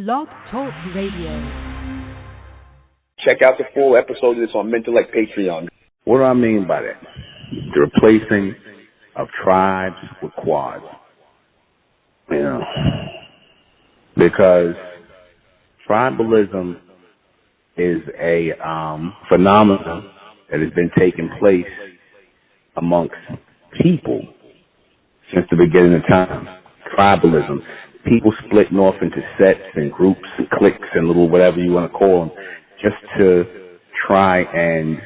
Blog Talk Radio. Check out the full episode of this on MENTELLECT Patreon. What do I mean by that? The replacing of tribes with quads. You know, because tribalism is a phenomenon that has been taking place amongst people since the beginning of time. Tribalism. People splitting off into sets and groups and cliques and little whatever you want to call them just to try and,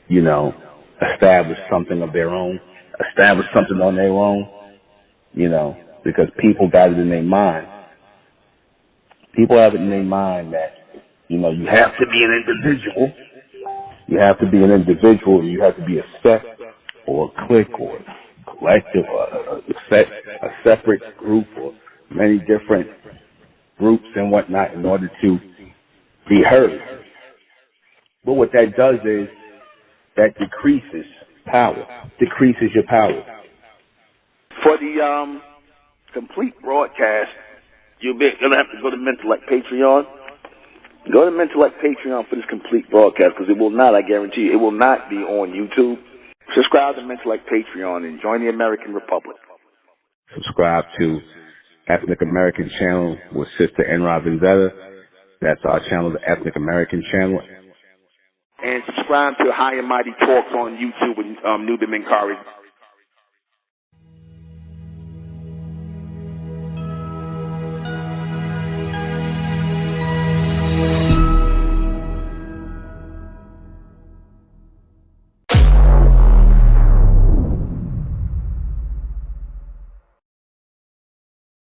you know, establish something of their own, establish something on their own, you know, because people got it in their mind. People have it in their mind that, you know, you have to be an individual. You have to be an individual. You have to be a set or a clique or a collective or a separate group or many different groups and whatnot in order to be heard. But what that does is that decreases your power. For the complete broadcast, you're going to have to go to MENTELLECT Patreon. Go to MENTELLECT Patreon for this complete broadcast because it will not, I guarantee you, it will not be on YouTube. Subscribe to MENTELLECT Patreon and join the American Republic. Subscribe to Ethnic American Channel with Sister N.R. Vendetta. That's our channel, the Ethnic American Channel. And subscribe to High and Mighty Talks on YouTube with NUBEN MENKARAYZZ.